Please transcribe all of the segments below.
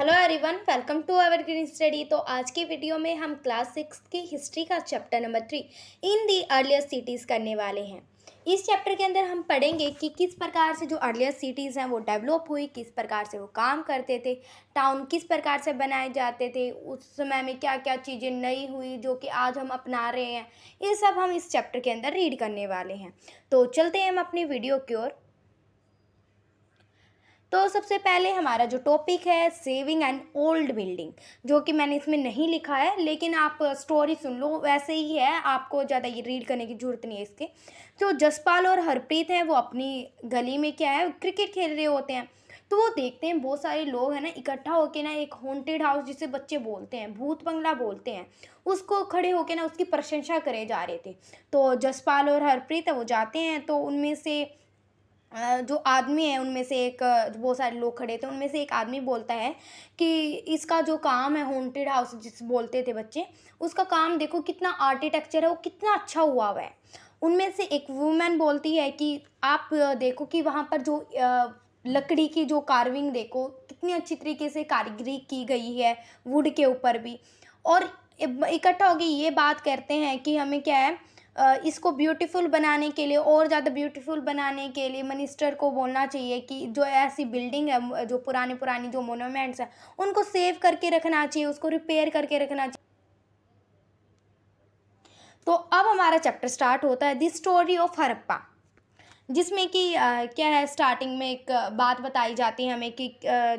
Hello everyone, welcome to our green study. तो आज की वीडियो में हम क्लास 6 की हिस्ट्री का chapter number 3 in the earlier cities करने वाले हैं। इस चैप्टर के अंदर हम पढ़ेंगे कि किस प्रकार से जो अर्लियर सिटीज़ हैं वो डेवलप हुई, किस प्रकार से वो काम करते थे, टाउन किस प्रकार से बनाए जाते थे, उस समय में क्या क्या चीज़ें नई हुई जो कि आज हम अपना रहे हैं। ये सब हम इस चैप्टर के अंदर रीड करने वाले हैं। तो चलते हैं हम अपनी वीडियो की ओर। तो सबसे पहले हमारा जो टॉपिक है सेविंग एन ओल्ड बिल्डिंग, जो कि मैंने इसमें नहीं लिखा है, लेकिन आप स्टोरी सुन लो, वैसे ही है, आपको ज़्यादा ये रीड करने की ज़रूरत नहीं है इसके। जो जसपाल और हरप्रीत हैं वो अपनी गली में क्या है क्रिकेट खेल रहे होते हैं। तो वो देखते हैं बहुत सारे लोग हैं ना इकट्ठा होके ना एक हॉन्टेड हाउस जिसे बच्चे बोलते हैं, भूत बंगला बोलते हैं, उसको खड़े होके ना उसकी प्रशंसा करे जा रहे थे। तो जसपाल और हरप्रीत है वो जाते हैं, तो उनमें से जो आदमी है उनमें से एक, बहुत सारे लोग खड़े थे, उनमें से एक आदमी बोलता है कि इसका जो काम है हॉन्टेड हाउस जिस बोलते थे बच्चे, उसका काम देखो कितना आर्किटेक्चर है, वो कितना अच्छा हुआ है। उनमें से एक वुमेन बोलती है कि आप देखो कि वहाँ पर जो लकड़ी की जो कार्विंग देखो कितनी अच्छी तरीके से कारीगरी की गई है, वुड के ऊपर भी। और इकट्ठा होकर ये बात करते हैं कि हमें क्या है, इसको ब्यूटीफुल बनाने के लिए, और ज़्यादा ब्यूटीफुल बनाने के लिए मिनिस्टर को बोलना चाहिए कि जो ऐसी बिल्डिंग है, जो पुरानी पुरानी जो मोनूमेंट्स हैं उनको सेव करके रखना चाहिए, उसको रिपेयर करके रखना चाहिए। तो अब हमारा चैप्टर स्टार्ट होता है द स्टोरी ऑफ हड़प्पा, जिसमें कि क्या है स्टार्टिंग में एक बात बताई जाती है हमें कि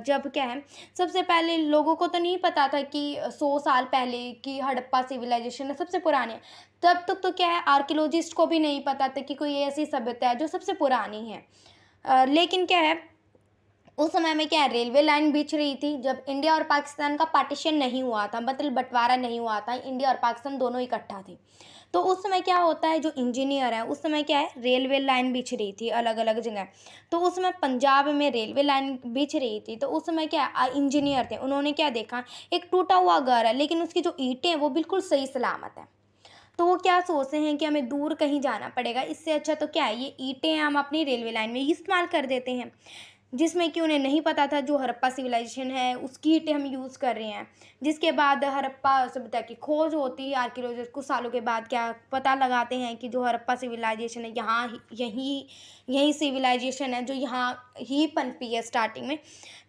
जब क्या है, सबसे पहले लोगों को तो नहीं पता था कि 100 साल पहले की हड़प्पा सिविलाइजेशन है सबसे पुरानी है। तब तक तो क्या है आर्कियोलॉजिस्ट को भी नहीं पता था कि कोई ऐसी सभ्यता है जो सबसे पुरानी है। लेकिन क्या है उस समय में क्या है रेलवे लाइन बिछ रही थी जब इंडिया और पाकिस्तान का पार्टीशन नहीं हुआ था, मतलब बंटवारा नहीं हुआ था, इंडिया और पाकिस्तान दोनों इकट्ठा थे। तो उस समय क्या होता है जो इंजीनियर है, उस समय क्या है रेलवे लाइन बिछ रही थी अलग अलग जगह। तो उस समय पंजाब में रेलवे लाइन बिछ रही थी, तो उस समय क्या इंजीनियर थे, उन्होंने क्या देखा एक टूटा हुआ घर है लेकिन उसकी जो ईंटें हैं वो बिल्कुल सही सलामत है। तो वो क्या सोचते हैं कि हमें दूर कहीं जाना पड़ेगा, इससे अच्छा तो क्या है ये ईंटें हम अपनी रेलवे लाइन में इस्तेमाल कर देते हैं। जिसमें कि उन्हें नहीं पता था जो हड़प्पा सिविलाइजेशन है उसकी ईंटें हम यूज़ कर रहे हैं। जिसके बाद हड़प्पा सभ्यता की खोज होती है, आर्कियोलॉजिस्ट कुछ सालों के बाद क्या पता लगाते हैं कि जो हड़प्पा सिविलाइजेशन है यहाँ यही यही सिविलाइजेशन है जो यहाँ ही पनपी है स्टार्टिंग में।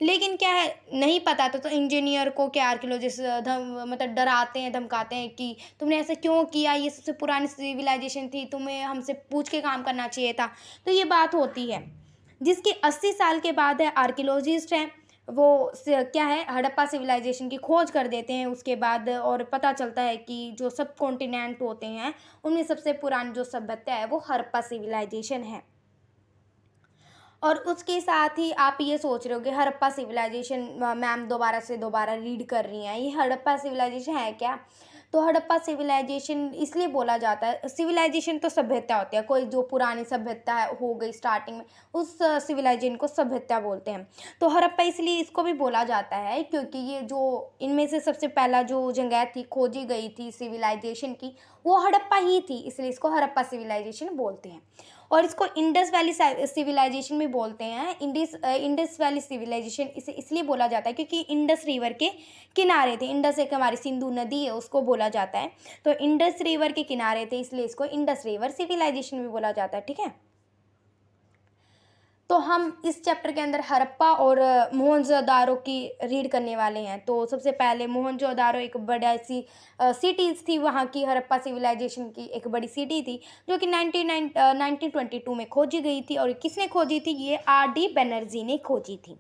लेकिन क्या है नहीं पता था, तो इंजीनियर को क्या आर्कियोलॉजिस्ट मतलब डराते हैं धमकाते हैं कि तुमने ऐसा क्यों किया, ये सबसे पुरानी सिविलाइजेशन थी, तुम्हें हमसे पूछ के काम करना चाहिए था। तो ये बात होती है। जिसकी 80 साल के बाद है आर्कियोलॉजिस्ट हैं वो क्या है हड़प्पा सिविलाइजेशन की खोज कर देते हैं उसके बाद, और पता चलता है कि जो सब कॉन्टिनेंट होते हैं उनमें सबसे पुरानी जो सभ्यता है वो हड़प्पा सिविलाइजेशन है। और उसके साथ ही आप ये सोच रहे हो कि हड़प्पा सिविलाइजेशन मैम दोबारा से दोबारा रीड कर रही हैं, ये हड़प्पा सिविलाइजेशन है क्या? तो हड़प्पा सिविलाइजेशन इसलिए बोला जाता है, सिविलाइजेशन तो सभ्यता होती है, कोई जो पुरानी सभ्यता हो गई स्टार्टिंग में उस सिविलाइजेशन को सभ्यता बोलते हैं। तो हड़प्पा इसलिए इसको भी बोला जाता है क्योंकि ये जो इनमें से सबसे पहला जो जगह थी खोजी गई थी सिविलाइजेशन की वो हड़प्पा ही थी, इसलिए इसको हड़प्पा सिविलाइजेशन बोलते हैं। और इसको इंडस वैली सिविलाइजेशन भी बोलते हैं। इंडस वैली सिविलाइजेशन इसे इसलिए बोला जाता है क्योंकि इंडस रिवर के किनारे थे, इंडस एक हमारी सिंधु नदी है उसको बोला जाता है, तो इंडस रिवर के किनारे थे इसलिए इसको इंडस रिवर सिविलाइजेशन भी बोला जाता है। ठीक है, तो हम इस चैप्टर के अंदर हड़प्पा और मोहनजोदारो की रीड करने वाले हैं। तो सबसे पहले मोहनजोदारो एक बड़ा सी सिटीज़ थी, वहाँ की हड़प्पा सिविलाइजेशन की एक बड़ी सिटी थी जो कि 1922 में खोजी गई थी। और किसने खोजी थी? ये R.D. बनर्जी ने खोजी थी।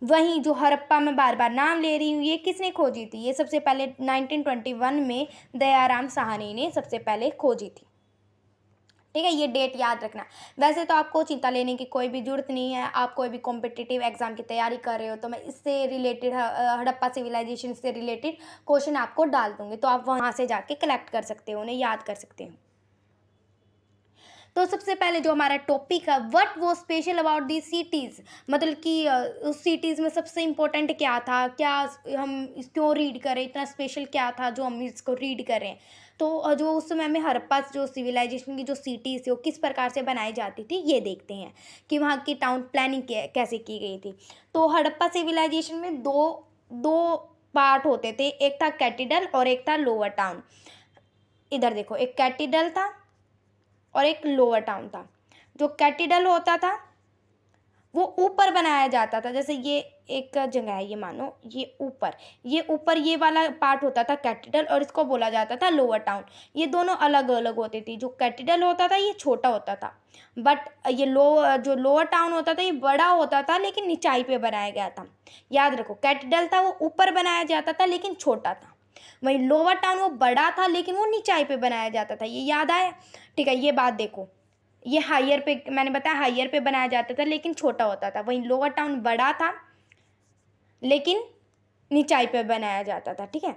वहीं जो हड़प्पा में बार बार नाम ले रही हूँ ये किसने खोजी थी? ये सबसे पहले 1921 में दयाराम साहनी ने सबसे पहले खोजी थी। ठीक है, ये डेट याद रखना। वैसे तो आपको चिंता लेने की कोई भी ज़रूरत नहीं है, आप कोई भी कॉम्पिटिटिव एग्जाम की तैयारी कर रहे हो तो मैं इससे रिलेटेड हड़प्पा सिविलाइजेशन से रिलेटेड क्वेश्चन आपको डाल दूँगी, तो आप वहाँ से जाके कलेक्ट कर सकते हो, उन्हें याद कर सकते हो। तो सबसे पहले जो हमारा टॉपिक है व्हाट वो स्पेशल अबाउट दी सिटीज़, मतलब कि उस सिटीज़ में सबसे इम्पोर्टेंट क्या था, क्या हम क्यों रीड करें, इतना स्पेशल क्या था जो हम इसको रीड करें। तो जो उस समय में हड़प्पा जो सिविलाइजेशन की जो सिटीज़ थी वो किस प्रकार से बनाई जाती थी ये देखते हैं कि वहाँ की टाउन प्लानिंग कैसे की गई थी। तो हड़प्पा सिविलाइजेशन में दो दो पार्ट होते थे, एक था कैथेड्रल और एक था लोअर टाउन। इधर देखो, एक कैथेड्रल था और एक लोअर टाउन था। जो कैथेड्रल होता था वो ऊपर बनाया जाता था, जैसे ये एक जगह है, ये मानो ये ऊपर ये वाला पार्ट होता था कैथेड्रल, और इसको बोला जाता था लोअर टाउन। ये दोनों अलग अलग होती थी। जो कैथेड्रल होता था ये छोटा होता था, बट ये जो लोअर टाउन होता था ये बड़ा होता था, लेकिन निचाई पे बनाया गया था। याद रखो, कैथेड्रल था वो ऊपर बनाया जाता था लेकिन छोटा था, वहीं लोअर टाउन वो बड़ा था लेकिन वो निचाई पे बनाया जाता था। ये याद आया? ठीक है, ये बात देखो, ये हायर पे, मैंने बताया हायर पे बनाया जाता था लेकिन छोटा होता था, वहीं लोअर टाउन बड़ा था लेकिन निचाई पे बनाया जाता था। ठीक है,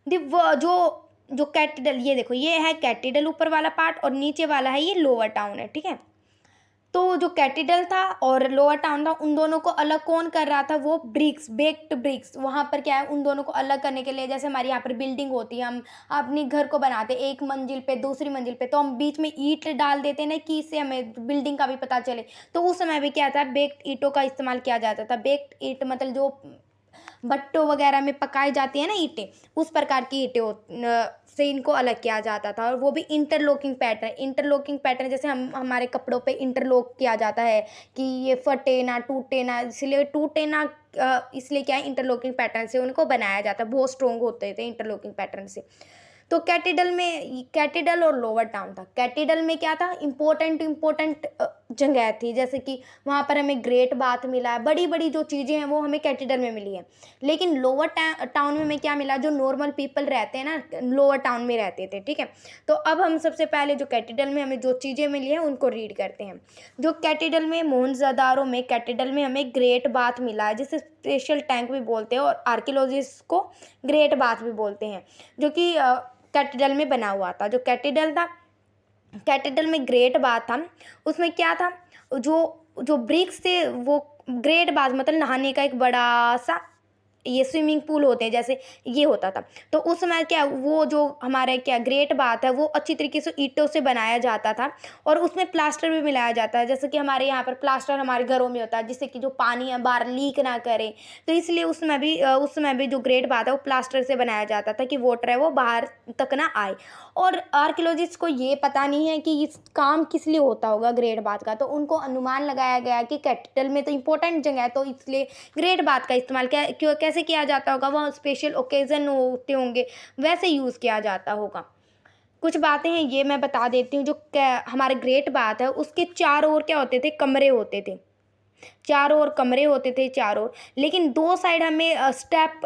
जो जो कैथेड्रल, ये देखो, ये है कैथेड्रल ऊपर वाला पार्ट और नीचे वाला है ये लोअर टाउन है। ठीक है, तो जो कैथेड्रल था और लोअर टाउन था, उन दोनों को अलग कौन कर रहा था? वो ब्रिक्स, बेक्ड ब्रिक्स। वहाँ पर क्या है, उन दोनों को अलग करने के लिए, जैसे हमारे यहाँ पर बिल्डिंग होती है, हम अपने घर को बनाते हैं एक मंजिल पे दूसरी मंजिल पे, तो हम बीच में ईंट डाल देते हैं ना, कि इससे हमें बिल्डिंग का भी पता चले। तो उस समय भी क्या था, बेक्ड ईंटों का इस्तेमाल किया जाता था। बेक्ड ईंट मतलब जो भट्टों वगैरह में पकाई जाती है ना ईंटें, उस प्रकार की ईंटें से इनको अलग किया जाता था। और वो भी इंटरलॉकिंग पैटर्न, जैसे हमारे कपड़ों पे इंटरलॉक किया जाता है कि ये फटे ना टूटे ना, इसलिए टूटे ना, इसलिए क्या है, इंटरलॉकिंग पैटर्न से उनको बनाया जाता है। बहुत स्ट्रॉन्ग होते थे इंटरलॉकिंग पैटर्न से। तो कैथेड्रल और लोअर टाउन था। कैथेड्रल में क्या था, इम्पोर्टेंट जगह थी, जैसे कि वहाँ पर हमें ग्रेट बाथ मिला है, बड़ी बड़ी जो चीज़ें हैं वो हमें कैथेड्रल में मिली है। लेकिन लोअर टाउन में हमें क्या मिला, जो नॉर्मल पीपल रहते हैं ना, लोअर टाउन में रहते थे। ठीक है, तो अब हम सबसे पहले जो कैथेड्रल में हमें जो चीज़ें मिली हैं उनको रीड करते हैं। जो कैथेड्रल में, मोहनजोदारो में कैथेड्रल में हमें ग्रेट बाथ मिला है, जिसे स्पेशल टैंक भी बोलते हैं और आर्कियोलॉजिस्ट को ग्रेट बाथ भी बोलते हैं, जो कि कैथेड्रल में बना हुआ था। जो कैथेड्रल में ग्रेट बाथ था, उसमें क्या था, जो जो ब्रिक्स थे, वो ग्रेट बाथ मतलब नहाने का एक बड़ा सा, ये स्विमिंग पूल होते हैं जैसे, ये होता था। तो उस समय क्या, वो जो हमारा क्या ग्रेट बात है, वो अच्छी तरीके से ईंटों से बनाया जाता था और उसमें प्लास्टर भी मिलाया जाता है, जैसे कि हमारे यहाँ पर प्लास्टर हमारे घरों में होता है, जिससे कि जो पानी है बाहर लीक ना करे। तो इसलिए उस समय भी जो ग्रेट बात है वो प्लास्टर से बनाया जाता था कि वाटर है वो बाहर तक ना आए। और आर्कियोलॉजिस्ट को ये पता नहीं है कि इस काम किस लिए होता होगा ग्रेट बात का, तो उनको अनुमान लगाया गया कि कैपिटल में तो इंपॉर्टेंट जगह है, तो इसलिए ग्रेट बात का इस्तेमाल कैसे किया जाता होगा, वह स्पेशल ओकेजन होते होंगे, वैसे यूज़ किया जाता होगा। कुछ बातें हैं ये मैं बता देती हूँ। जो हमारे ग्रेट बात है उसके चारों ओर क्या होते थे, कमरे होते थे, चारों ओर कमरे होते थे चारों ओर, लेकिन दो साइड हमें स्टेप,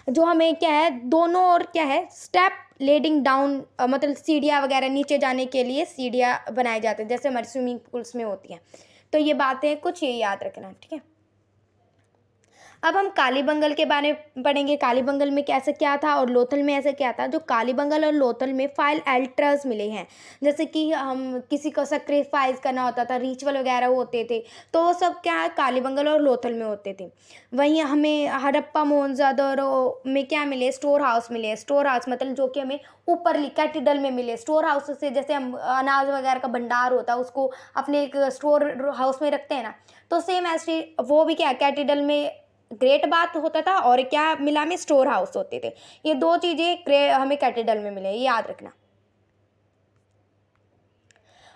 जो हमें क्या है, दोनों ओर क्या है, स्टेप लेडिंग डाउन, मतलब सीढ़ियाँ वगैरह नीचे जाने के लिए सीढ़ियाँ बनाए जाते हैं, जैसे हमारे स्विमिंग पूल्स में होती हैं। तो ये बातें कुछ ये याद रखना, ठीक है। अब हम कालीबंगल के बारे में पढ़ेंगे। कालीबंगल में कैसे क्या था और लोथल में ऐसे क्या था। जो कालीबंगल और लोथल में फाइल एल्टर्स मिले हैं, जैसे कि हम किसी को सेक्रीफाइस करना होता था, रिचुअल वगैरह होते थे, तो वो सब क्या है, कालीबंगल और लोथल में होते थे। वहीं हमें हड़प्पा मोहनजोदड़ो में क्या मिले, स्टोर हाउस मिले। स्टोर हाउस मतलब जो कि हमें ऊपर कैथेड्रल में मिले। स्टोर हाउस से जैसे हम अनाज वगैरह का भंडार होता है उसको अपने एक स्टोर हाउस में रखते हैं ना, तो सेम ऐसे वो भी क्या कैथेड्रल में ग्रेट बाथ होता था और क्या मिला में स्टोर हाउस होते थे। ये दो चीज़ें हमें कैथेड्रल में मिले, ये याद रखना।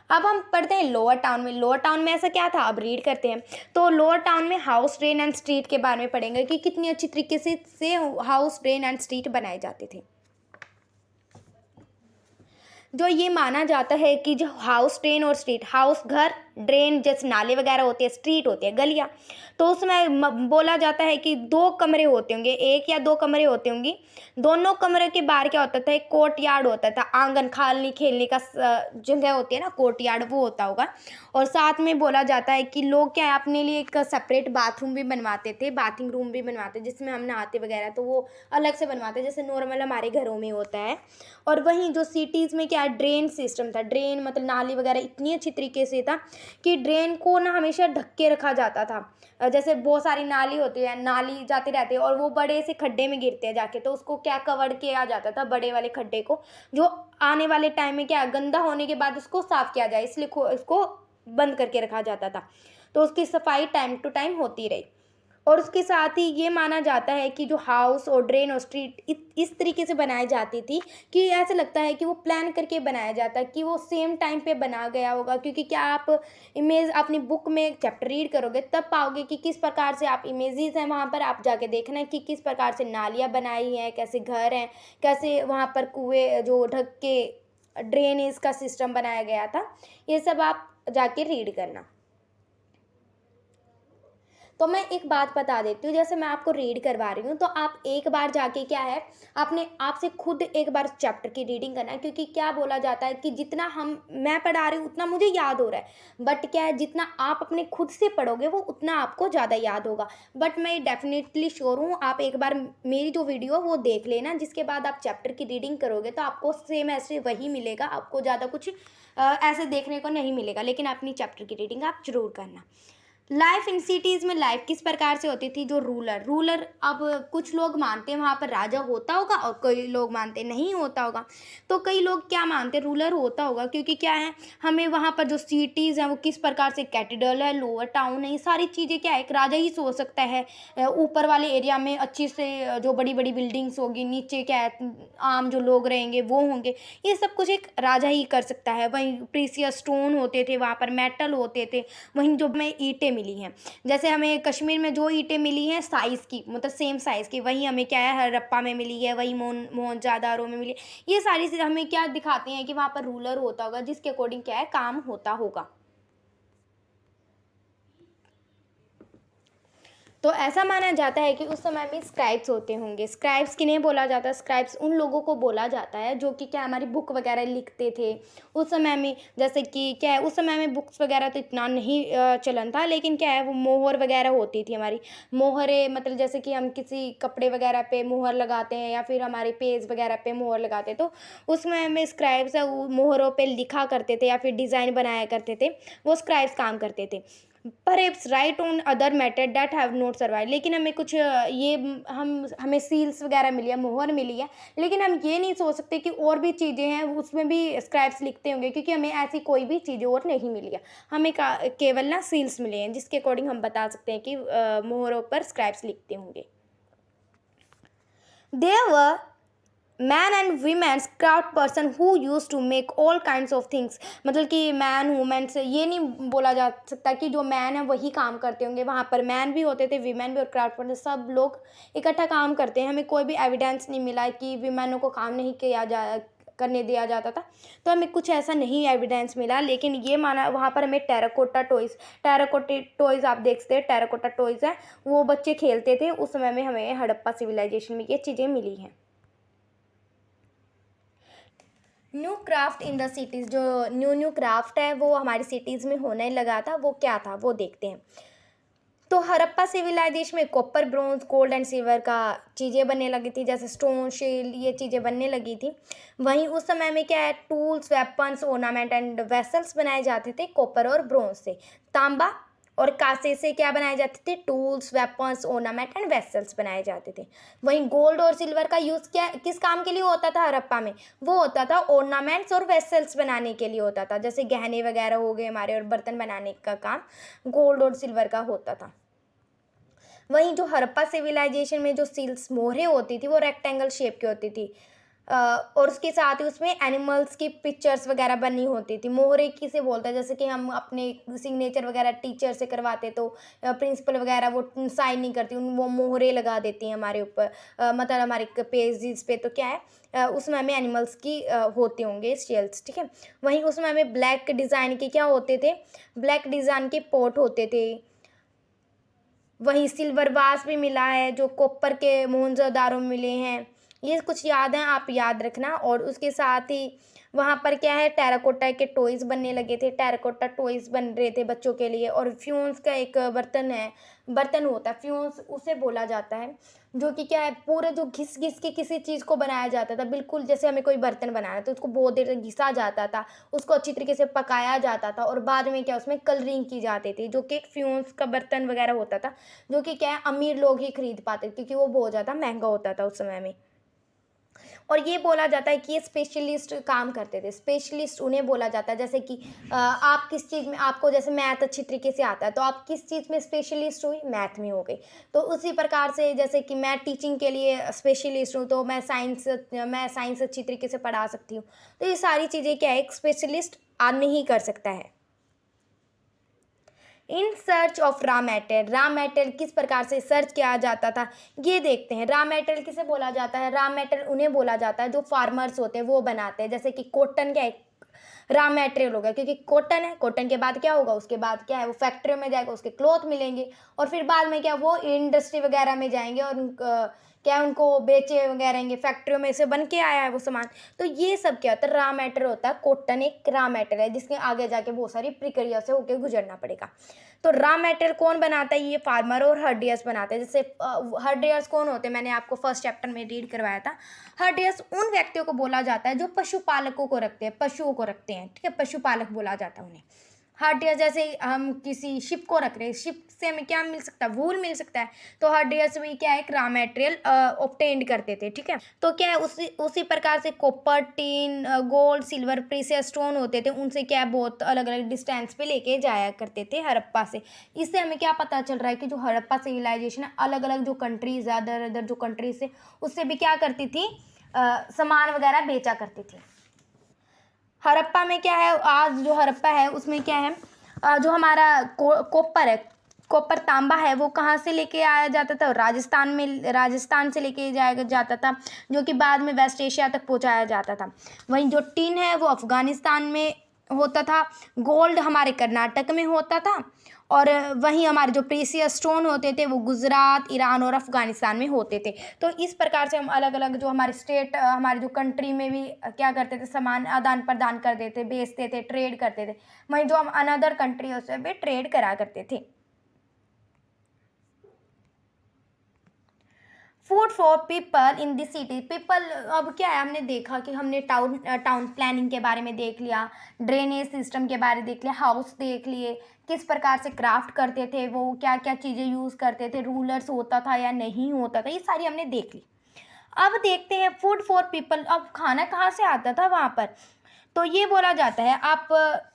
अब हम पढ़ते हैं लोअर टाउन में। लोअर टाउन में ऐसा क्या था, अब रीड करते हैं। तो लोअर टाउन में हाउस, ड्रेन एंड स्ट्रीट के बारे में पढ़ेंगे कि कितनी अच्छी तरीके से हाउस, ड्रेन एंड स्ट्रीट बनाए जाते थे। जो ये माना जाता है कि जो हाउस, ड्रेन और स्ट्रीट, हाउस घर, ड्रेन जैसे नाले वगैरह होते हैं, स्ट्रीट होती है गलियाँ, तो उसमें बोला जाता है कि दो कमरे होते होंगे, एक या दो कमरे होते होंगी। दोनों कमरे के बाहर क्या होता था, एक कोर्ट यार्ड होता था, आंगन, खालनी खेलने का जगह होती है ना, कोर्ट यार्ड, वो होता होगा। और साथ में बोला जाता है कि लोग क्या है, अपने लिए एक सेपरेट बाथरूम भी बनवाते थे, बाथिंग रूम भी बनवाते, जिसमें हम नहाते वगैरह, तो वो अलग से बनवाते जैसे नॉर्मल हमारे घरों में होता है। और वहीं जो सिटीज़ में क्या ड्रेन सिस्टम था, ड्रेन मतलब नाली वगैरह इतनी अच्छी तरीके से था कि ड्रेन को ना हमेशा ढक के रखा जाता था। जैसे बहुत सारी नाली होती है, नाली जाते रहते हैं और वो बड़े से खड्डे में गिरते हैं जाके, तो उसको क्या कवर किया जाता था, बड़े वाले खड्डे को, जो आने वाले टाइम में क्या गंदा होने के बाद उसको साफ किया जाए, इसलिए इसको बंद करके रखा जाता था, तो उसकी सफाई टाइम टू टाइम होती रही। और उसके साथ ही ये माना जाता है कि जो हाउस और ड्रेन और स्ट्रीट इस तरीके से बनाई जाती थी कि ऐसा लगता है कि वो प्लान करके बनाया जाता है, कि वो सेम टाइम पे बना गया होगा, क्योंकि क्या आप इमेज अपनी बुक में एक चैप्टर रीड करोगे तब पाओगे कि किस प्रकार से आप इमेजेस हैं वहाँ पर, आप जाके देखना है कि किस प्रकार से नालियाँ बनाई हैं, कैसे घर हैं, कैसे वहाँ पर कुएँ जो ढक के ड्रेनेज का सिस्टम बनाया गया था, ये सब आप जाके रीड करना। तो मैं एक बात बता देती हूँ, जैसे मैं आपको रीड करवा रही हूँ तो आप एक बार जाके क्या है आपने आपसे खुद एक बार चैप्टर की रीडिंग करना है, क्योंकि क्या बोला जाता है कि जितना मैं पढ़ा रही हूँ उतना मुझे याद हो रहा है, बट क्या है जितना आप अपने खुद से पढ़ोगे वो उतना आपको ज़्यादा याद होगा। बट मैं डेफिनेटली श्योर हूँ, आप एक बार मेरी जो वीडियो वो देख लेना, जिसके बाद आप चैप्टर की रीडिंग करोगे तो आपको सेम ऐसे वही मिलेगा, आपको ज़्यादा कुछ ऐसे देखने को नहीं मिलेगा, लेकिन अपनी चैप्टर की रीडिंग आप जरूर करना। लाइफ इन सिटीज़ में लाइफ किस प्रकार से होती थी, जो रूलर रूलर अब कुछ लोग मानते हैं वहाँ पर राजा होता होगा और कई लोग मानते नहीं होता होगा। तो कई लोग क्या मानते हैं रूलर होता होगा, क्योंकि क्या है हमें वहाँ पर जो सिटीज़ हैं वो किस प्रकार से कैपिटल है, लोअर टाउन है, ये सारी चीज़ें क्या है एक राजा ही सोच सकता है। ऊपर वाले एरिया में अच्छी से जो बड़ी बड़ी बिल्डिंग्स होगी, नीचे क्या है आम जो लोग रहेंगे वो होंगे, ये सब कुछ एक राजा ही कर सकता है। वहीं प्रीसियस स्टोन होते थे, वहाँ पर मेटल होते थे, वहीं जो हमें ईंटें मिली हैं, जैसे हमें कश्मीर में जो ईंटें मिली हैं साइज़ की, मतलब सेम साइज़ की, वही हमें क्या है हड़प्पा में मिली है, वही मोहनजोदड़ो में मिली है। ये सारी चीज़ें हमें क्या दिखाती हैं कि वहाँ पर रूलर होता होगा, जिसके अकॉर्डिंग क्या है काम होता होगा। तो ऐसा माना जाता है कि उस समय में स्क्राइब्स होते होंगे। स्क्राइब्स किन्हें बोला जाता है, स्क्राइब्स उन लोगों को बोला जाता है जो कि क्या हमारी बुक वगैरह लिखते थे उस समय में। जैसे कि क्या है उस समय में बुक्स वगैरह तो इतना नहीं चलन था, लेकिन क्या है वो मोहर वगैरह होती थी हमारी। मोहरें मतलब जैसे कि हम किसी कपड़े वगैरह पे मोहर लगाते हैं या फिर हमारे पेज वगैरह पे मोहर लगाते हैं, तो उस समय में स्क्राइब्स है वो मोहरों पे लिखा करते थे या फिर डिज़ाइन बनाया करते थे, वो स्क्राइब्स काम करते थे। Perhaps right on other matter that have not survive, लेकिन हमें कुछ हमें सील्स वगैरह मिली है, मोहर मिली है, लेकिन हम ये नहीं सोच सकते कि और भी चीज़ें हैं उसमें भी स्क्राइब्स लिखते होंगे, क्योंकि हमें ऐसी कोई भी चीज़ें और नहीं मिली है। हमें केवल ना सील्स मिले हैं, जिसके अकॉर्डिंग हम बता सकते हैं कि मोहरों पर स्क्राइब्स लिखते होंगे। There were man and women's craft person who use to make all kinds of things, मतलब कि मैन वुमेन से ये नहीं बोला जा सकता कि जो मैन है वही काम करते होंगे, वहाँ पर मैन भी होते थे, वीमेन भी, और क्राफ्ट पर्सन सब लोग इकट्ठा काम करते हैं। हमें कोई भी एविडेंस नहीं मिला है कि वीमेनों को काम नहीं किया जा करने दिया जाता था, तो हमें कुछ ऐसा नहीं एविडेंस मिला, लेकिन ये माना वहाँ पर हमें टेराकोटा टॉयज़ आप देखते हैं, टेराकोटा टॉयज़ है वो बच्चे खेलते थे उस समय में, हमें हड़प्पा सिविलाइजेशन में ये चीज़ें मिली हैं। New craft in the cities, जो न्यू क्राफ्ट है वो हमारी सिटीज़ में होने लगा था, वो क्या था वो देखते हैं। तो हड़प्पा सिविलाइजेशन में copper, bronze, gold and silver का चीज़ें बनने लगी थी, जैसे स्टोन, शेल, ये चीज़ें बनने लगी थी। वहीं उस समय में क्या है tools, weapons, ornament and vessels बनाए जाते थे कॉपर और ब्रोंज से। तांबा और कांसे से क्या बनाए जाते थे, tools, weapons, ornament and vessels बनाए जाते थे। वहीं गोल्ड और सिल्वर का यूज़ क्या किस काम के लिए होता था हड़प्पा में, वो होता था ऑर्नामेंट्स और वेसल्स बनाने के लिए होता था, जैसे गहने वगैरह हो गए हमारे, और बर्तन बनाने का काम गोल्ड और सिल्वर का होता था। वहीं जो हड़प्पा सिविलाइजेशन में जो सील्स मोहरें होती थी वो रेक्टेंगल शेप की होती थी, और उसके साथ ही उसमें एनिमल्स की पिक्चर्स वगैरह बनी होती थी। मोहरे किसे बोलते हैं, जैसे कि हम अपने सिग्नेचर वगैरह टीचर से करवाते तो प्रिंसिपल वगैरह वो साइन नहीं करती, वो मोहरे लगा देती हैं हमारे ऊपर, मतलब हमारे पेजेस पे, तो क्या है उसमें हमें एनिमल्स की होते होंगे शेल्स, ठीक है। वहीं उसमें हमें ब्लैक डिज़ाइन के क्या होते थे, ब्लैक डिज़ाइन के पॉट होते थे। वहीं सिल्वर वास भी मिला है, जो कॉपर के मोहनजोदाड़ो में मिले हैं। ये कुछ याद हैं, आप याद रखना। और उसके साथ ही वहाँ पर क्या है टेराकोटा के टॉयज़ बनने लगे थे, टेराकोटा टॉयज़ बन रहे थे बच्चों के लिए। और फ्यून्स का एक बर्तन होता है फ्यून्स, उसे बोला जाता है, जो कि क्या है पूरा जो घिस घिस के किसी चीज़ को बनाया जाता था, बिल्कुल जैसे हमें कोई बर्तन बनाना है तो उसको बहुत देर तक घिसा जाता था, उसको अच्छी तरीके से पकाया जाता था, और बाद में क्या उसमें कलरिंग की जाती थी, जो कि एक फ्यून्स का बर्तन वगैरह होता था, जो कि क्या है अमीर लोग ही खरीद पाते थे, क्योंकि वो बहुत ज़्यादा महंगा होता था उस समय में। और ये बोला जाता है कि ये स्पेशलिस्ट काम करते थे, स्पेशलिस्ट उन्हें बोला जाता है। जैसे कि आप किस चीज़ में, आपको जैसे मैथ अच्छी तरीके से आता है तो आप किस चीज़ में स्पेशलिस्ट हुई, मैथ में हो गई। तो उसी प्रकार से जैसे कि मैं टीचिंग के लिए स्पेशलिस्ट हूँ तो मैं साइंस अच्छी तरीके से पढ़ा सकती हूँ। तो ये सारी चीज़ें क्या है, एक स्पेशलिस्ट आदमी ही कर सकता है। In search of raw material किस प्रकार से सर्च किया जाता था, ये देखते हैं। रॉ मेटेरियल किसे बोला जाता है, रॉ मेटेरियल उन्हें बोला जाता है जो फार्मर्स होते हैं वो बनाते हैं। जैसे कि कॉटन क्या है, रॉ मेटेरियल हो गया, क्योंकि कॉटन है, कॉटन के बाद क्या होगा, उसके बाद क्या है, वो फैक्ट्री में जाएगा, उसके क्लॉथ मिलेंगे, और फिर बाद में क्या, वो इंडस्ट्री वगैरह में जाएंगे और क्या है, उनको बेचे वगैरह, फैक्ट्रियों में से बन के आया है वो सामान। तो ये सब क्या होता है, रॉ मेटेरियल होता है। कॉटन एक रॉ मेटेरियल है जिसके आगे जाके बहुत सारी प्रक्रिया से होकर गुजरना पड़ेगा। तो रॉ मेटेरियल कौन बनाता है, ये फार्मर और हर्डियर्स बनाते हैं। जैसे हर्डियर्स कौन होते हैं, मैंने आपको फर्स्ट चैप्टर में रीड करवाया था। हर्डियर्स उन व्यक्तियों को बोला जाता है जो पशुपालकों को रखते हैं, पशुओं को रखते हैं, ठीक है, पशुपालक बोला जाता है उन्हें। हर्डियर्स जैसे हम किसी शिप को रख रहे हैं, शिप से हमें क्या मिल सकता है, वूल मिल सकता है। तो हर्डियर्स भी क्या है, एक रॉ मेटेरियल ऑब्टेन्ड करते थे, ठीक है। तो क्या है, उसी प्रकार से copper, tin, gold, silver, precious stone होते थे, उनसे क्या है, बहुत अलग अलग डिस्टेंस पे लेके जाया करते थे हड़प्पा से। इससे हमें क्या पता चल रहा है कि जो हड़प्पा सिविलाइजेशन है, अलग अलग जो कंट्रीज है, अदर अदर जो कंट्रीज है, उससे भी क्या करती थी, सामान वगैरह बेचा करती थी। हड़प्पा में क्या है, आज जो हड़प्पा है उसमें क्या है, जो हमारा कॉपर है, कॉपर तांबा है, वो कहाँ से लेके आया जाता था, राजस्थान से लेके जाया जाता था, जो कि बाद में वेस्ट एशिया तक पहुँचाया जाता था। वहीं जो टिन है वो अफगानिस्तान में होता था, गोल्ड हमारे कर्नाटक में होता था, और वहीं हमारे जो प्रीशियस स्टोन होते थे वो गुजरात, ईरान और अफगानिस्तान में होते थे। तो इस प्रकार से हम अलग अलग जो हमारे स्टेट, हमारे जो कंट्री में भी क्या करते थे, सामान आदान प्रदान करते थे, बेचते थे, ट्रेड करते थे। वहीं जो हम अनदर कंट्री से भी ट्रेड करा करते थे। Food for people in the city, people, अब क्या है, हमने देखा कि हमने टाउन प्लानिंग के बारे में देख लिया, ड्रेनेज सिस्टम के बारे में देख लिया, हाउस देख लिए, किस प्रकार से क्राफ्ट करते थे वो, क्या क्या चीज़ें यूज़ करते थे, रूलर्स होता था या नहीं होता था, ये सारी हमने देख ली। अब देखते हैं फूड फॉर पीपल, अब खाना कहाँ से आता था वहाँ पर। तो ये बोला जाता है, आप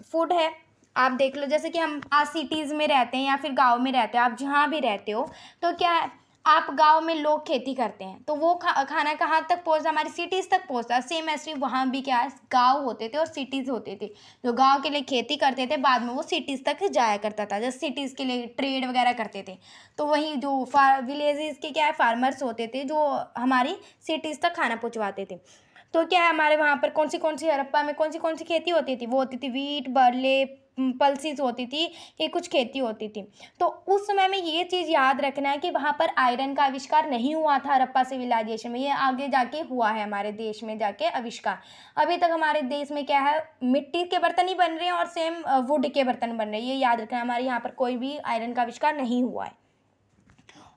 फूड है, आप देख लो, जैसे कि हम आज सिटीज़ में रहते हैं या फिर गांव में रहते हो, आप जहाँ भी रहते हो, तो क्या है, आप गांव में लोग खेती करते हैं, तो वो खाना कहाँ तक पहुँचता, हमारी सिटीज़ तक पहुँचता है। सेम ऐसे वहाँ भी क्या है, गांव होते थे और सिटीज़ होते थे। जो गांव के लिए खेती करते थे, बाद में वो सिटीज़ तक जाया करता था, जैसे सिटीज़ के लिए ट्रेड वगैरह करते थे। तो वहीं जो विलेजेस के क्या है, फार्मर्स होते थे जो हमारी सिटीज़ तक खाना पहुँचवाते थे। तो क्या है, हमारे वहाँ पर कौन सी हड़प्पा में कौन सी खेती होती थी, वो होती थी वीट, बरले, पल्सीज होती थी, ये कुछ खेती होती थी। तो उस समय में ये चीज़ याद रखना है कि वहाँ पर आयरन का आविष्कार नहीं हुआ था हड़प्पा सिविलाइजेशन में, ये आगे जाके हुआ है हमारे देश में जाके आविष्कार। अभी तक हमारे देश में क्या है, मिट्टी के बर्तन ही बन रहे हैं और सेम वुड के बर्तन बन रहे हैं, ये याद रखना है, हमारे यहाँ पर कोई भी आयरन का आविष्कार नहीं हुआ है।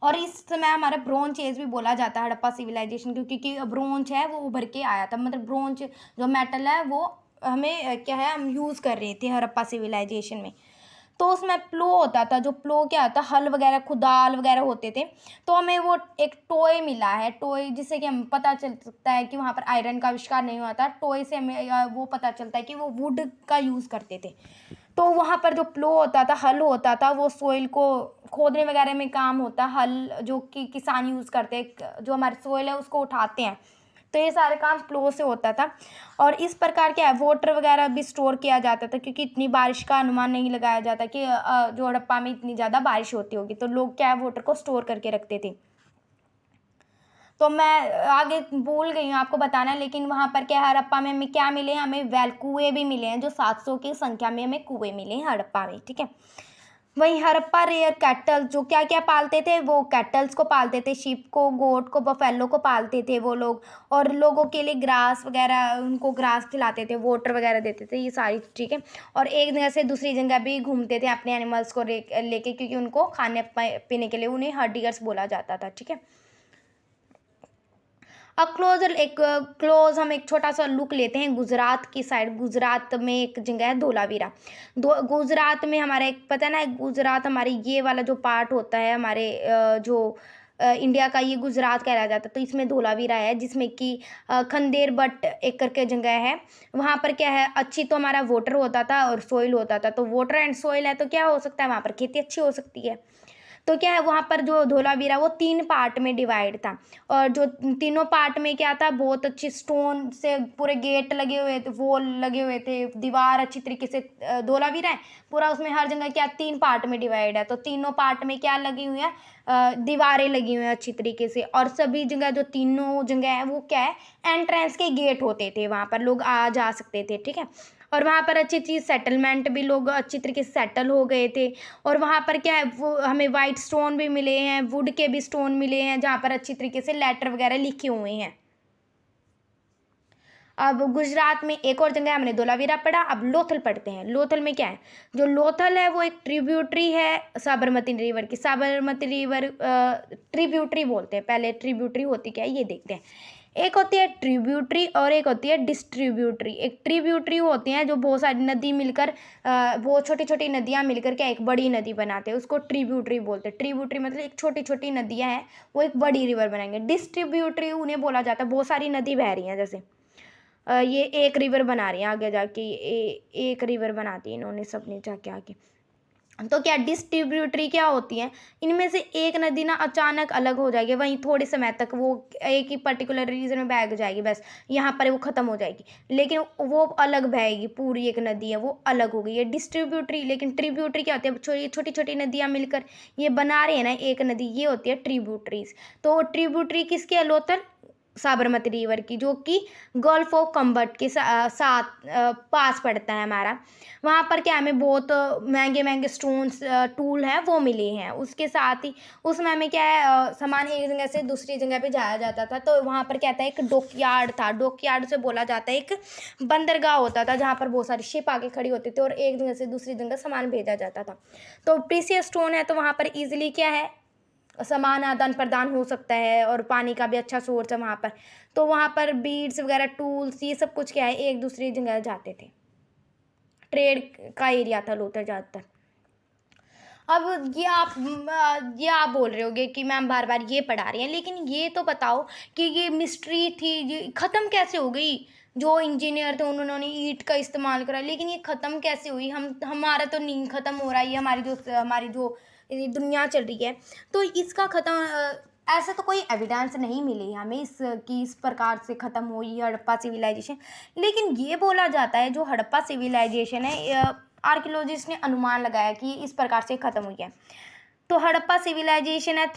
और इस समय हमारा ब्रोंज एज भी बोला जाता है हड़प्पा सिविलाइजेशन, क्योंकि ब्रोंज है वो उभर के आया था, मतलब ब्रोंज जो मेटल है वो हमें क्या है, हम यूज़ कर रहे थे हड़प्पा सिविलाइजेशन में। तो उसमें प्लो होता था, जो प्लो क्या होता, हल वगैरह, कुदाल वगैरह होते थे। तो हमें वो एक टॉय मिला है, टॉय, जिससे कि हम पता चल सकता है कि वहाँ पर आयरन का आविष्कार नहीं हुआ था। टॉय से हमें वो पता चलता है कि वो वुड का यूज़ करते थे। तो वहाँ पर जो प्लो होता था, हल होता था, वो सोइल को खोदने वगैरह में काम होता, हल जो कि किसान यूज़ करते हैं, जो हमारे सोइल है उसको उठाते हैं। तो ये सारे काम प्लो से होता था। और इस प्रकार क्या है, वाटर वगैरह भी स्टोर किया जाता था, क्योंकि इतनी बारिश का अनुमान नहीं लगाया जाता कि जो हड़प्पा में इतनी ज़्यादा बारिश होती होगी, तो लोग क्या है, वाटर को स्टोर करके रखते थे। तो मैं आगे भूल गई हूँ आपको बताना, लेकिन वहाँ पर क्या, हड़प्पा में हमें क्या मिले, हमें वेल कुएँ भी मिले हैं, जो 700 की संख्या में हमें कुएँ मिले हैं हड़प्पा में, ठीक है। वहीं हड़प्पा रेयर कैटल, जो क्या क्या पालते थे, वो कैटल्स को पालते थे, शीप को, गोट को, बफेलो को पालते थे वो लोग। और लोगों के लिए ग्रास वगैरह, उनको ग्रास खिलाते थे, वाटर वगैरह देते थे, ये सारी, ठीक है। और एक जगह से दूसरी जगह भी घूमते थे अपने एनिमल्स को लेके, क्योंकि उनको खाने पीने के लिए उन्हें हर्डियर्स बोला जाता था, ठीक है। अब क्लोज हम एक छोटा सा लुक लेते हैं गुजरात की साइड। गुजरात में एक जगह है धोलावीरा। गुजरात में हमारा एक, पता है ना, गुजरात हमारे ये वाला जो पार्ट होता है, हमारे जो इंडिया का ये गुजरात कहलाया जाता है। तो इसमें धोलावीरा है, जिसमें कि खंडेर बट एक करके जगह है। वहाँ पर क्या है, अच्छी तो हमारा वाटर होता था और सॉइल होता था। तो वाटर एंड सॉइल है तो क्या हो सकता है, वहाँ पर खेती अच्छी हो सकती है। तो क्या है, वहाँ पर जो धोलावीरा वो 3 पार्ट में डिवाइड था, और जो तीनों पार्ट में क्या था, बहुत अच्छी स्टोन से पूरे गेट लगे हुए थे, वॉल लगे हुए थे, दीवार अच्छी तरीके से। धोलावीरा है पूरा, उसमें हर जगह क्या 3 पार्ट में डिवाइड है। तो तीनों पार्ट में क्या लगी हुई है, दीवारें लगी हुई हैं अच्छी तरीके से। और सभी जगह जो तीनों जगह है वो क्या है, एंट्रेंस के गेट होते थे, वहाँ पर लोग आ जा सकते थे, ठीक है। और वहाँ पर अच्छी चीज़ सेटलमेंट भी, लोग अच्छी तरीके से सेटल हो गए थे। और वहाँ पर क्या है, वो हमें वाइट स्टोन भी मिले हैं, वुड के भी स्टोन मिले हैं, जहाँ पर अच्छी तरीके से लेटर वगैरह लिखे हुए हैं। अब गुजरात में एक और जगह हमने धोलावीरा पढ़ा, अब लोथल पढ़ते हैं। लोथल में क्या है, जो लोथल है वो एक ट्रिब्यूटरी है साबरमती रिवर की। साबरमती रिवर ट्रिब्यूटरी बोलते हैं, पहले ट्रिब्यूटरी होती क्या है ये देखते हैं। एक होती है ट्रिब्यूटरी और एक होती है डिस्ट्रीब्यूटरी। एक ट्रिब्यूटरी होती हैं जो बहुत सारी नदी मिलकर, बहुत छोटी छोटी नदियाँ मिलकर क्या एक बड़ी नदी बनाते हैं, उसको ट्रिब्यूटरी बोलते हैं। ट्रिब्यूटरी मतलब एक छोटी छोटी नदियाँ हैं वो एक बड़ी रिवर बनाएंगे। डिस्ट्रीब्यूटरी उन्हें बोला जाता है, बहुत सारी नदी बह रही हैं, जैसे ये एक रिवर बना रही हैं आगे जाके, एक रिवर बनाती है इन्होंने सबने जाके आगे। तो क्या डिस्ट्रीब्यूटरी क्या होती है, इनमें से एक नदी ना अचानक अलग हो जाएगी, वहीं थोड़े समय तक वो एक ही पर्टिकुलर रीजन में बह जाएगी, बस यहाँ पर वो ख़त्म हो जाएगी, लेकिन वो अलग बहेगी। पूरी एक नदी है वो अलग हो गई है डिस्ट्रीब्यूटरी। लेकिन ट्रिब्यूटरी क्या होती है, छोटी छोटी नदियाँ मिलकर ये बना रहे हैं ना एक नदी, ये होती है ट्रिब्यूटरीज। तो ट्रिब्यूटरी किसकी है, लोथल साबरमती रिवर की, जो कि गल्फ ऑफ कम्बट के साथ पास पड़ता है हमारा। वहाँ पर क्या हमें बहुत महंगे महंगे स्टोन्स टूल हैं वो मिले हैं। उसके साथ ही उसमें हमें क्या है, सामान एक जगह से दूसरी जगह पे जाया जाता था। तो वहाँ पर क्या था, एक डॉकयार्ड था। डॉकयार्ड से बोला जाता है एक बंदरगाह होता था, जहाँ पर बहुत सारी शिप आके खड़ी होती थी और एक जगह से दूसरी जगह सामान भेजा जाता था। तो प्रीसियस स्टोन है तो वहाँ पर ईजिली क्या है, सामान आदान प्रदान हो सकता है, और पानी का भी अच्छा सोर्स है वहाँ पर। तो वहाँ पर बीड्स वगैरह, टूल्स, ये सब कुछ क्या है एक दूसरी जगह जाते थे। ट्रेड का एरिया था लोथल ज़्यादातर। अब ये आप बोल रहे होगे कि मैम बार बार ये पढ़ा रही हैं, लेकिन ये तो बताओ कि ये मिस्ट्री थी, ये ख़त्म कैसे हो गई। जो इंजीनियर थे उन्होंने ईंट का इस्तेमाल करा, लेकिन ये ख़त्म कैसे हुई, हमारा तो नहीं ख़त्म हो रहा है, ये हमारी जो ये दुनिया चल रही है, तो इसका ख़त्म ऐसा तो कोई एविडेंस नहीं मिली हमें इस प्रकार से ख़त्म हुई हड़प्पा सिविलाइजेशन। लेकिन ये बोला जाता है जो हड़प्पा सिविलाइजेशन है, आर्कियोलॉजिस्ट ने अनुमान लगाया कि इस प्रकार से ख़त्म हुई है। तो हड़प्पा सिविलाइजेशन है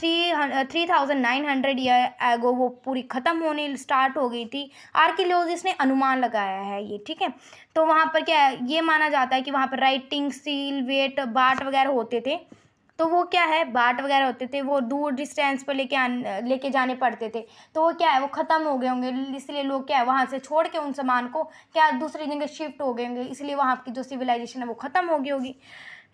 3900 ईयर एगो वो पूरी ख़त्म होने स्टार्ट हो गई थी। आर्कियोलॉजिस्ट ने अनुमान लगाया है ये, ठीक है। तो वहाँ पर क्या है, ये माना जाता है कि वहाँ पर राइटिंग, सील, वेट, बाट वगैरह होते थे। तो वो क्या है, बाट वगैरह होते थे, वो दूर डिस्टेंस पर लेके जाने पड़ते थे। तो वो क्या है, वो ख़त्म हो गए होंगे, इसलिए लोग क्या है वहाँ से छोड़ के उन सामान को क्या दूसरी जगह शिफ्ट हो गए होंगे, इसलिए वहाँ की जो सिविलाइजेशन है वो ख़त्म हो गई होगी।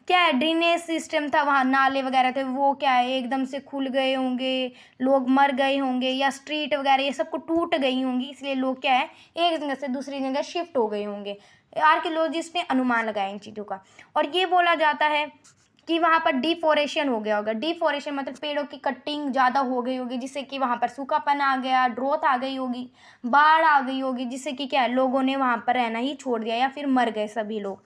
क्या है, ड्रेनेज सिस्टम था वहाँ, नाले वगैरह थे, वो क्या है एकदम से खुल गए होंगे, लोग मर गए होंगे, या स्ट्रीट वगैरह ये सब को टूट गई होंगी, इसलिए लोग क्या है एक जगह से दूसरी जगह शिफ्ट हो गए होंगे। आर्कियोलॉजिस्ट ने अनुमान लगाया इन चीज़ों का। और ये बोला जाता है कि वहाँ पर डिफोरेशन हो गया होगा। डिफोरेशन मतलब पेड़ों की कटिंग ज़्यादा हो गई होगी, जिससे कि वहाँ पर सूखापन आ गया, ड्रोथ आ गई होगी, बाढ़ आ गई होगी, जिससे कि क्या है लोगों ने वहाँ पर रहना ही छोड़ दिया या फिर मर गए सभी लोग।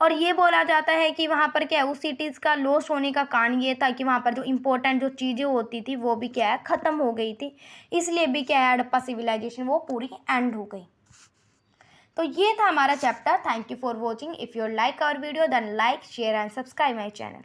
और ये बोला जाता है कि वहाँ पर क्या है, उस सिटीज़ का लॉस होने का कारण ये था कि वहाँ पर जो इम्पोर्टेंट जो चीज़ें होती थी वो भी क्या है ख़त्म हो गई थी, इसलिए भी क्या है हड़प्पा सिविलाइजेशन वो पूरी एंड हो गई। तो ये था हमारा chapter. Thank you for watching. If you like our video then like, share and subscribe my channel.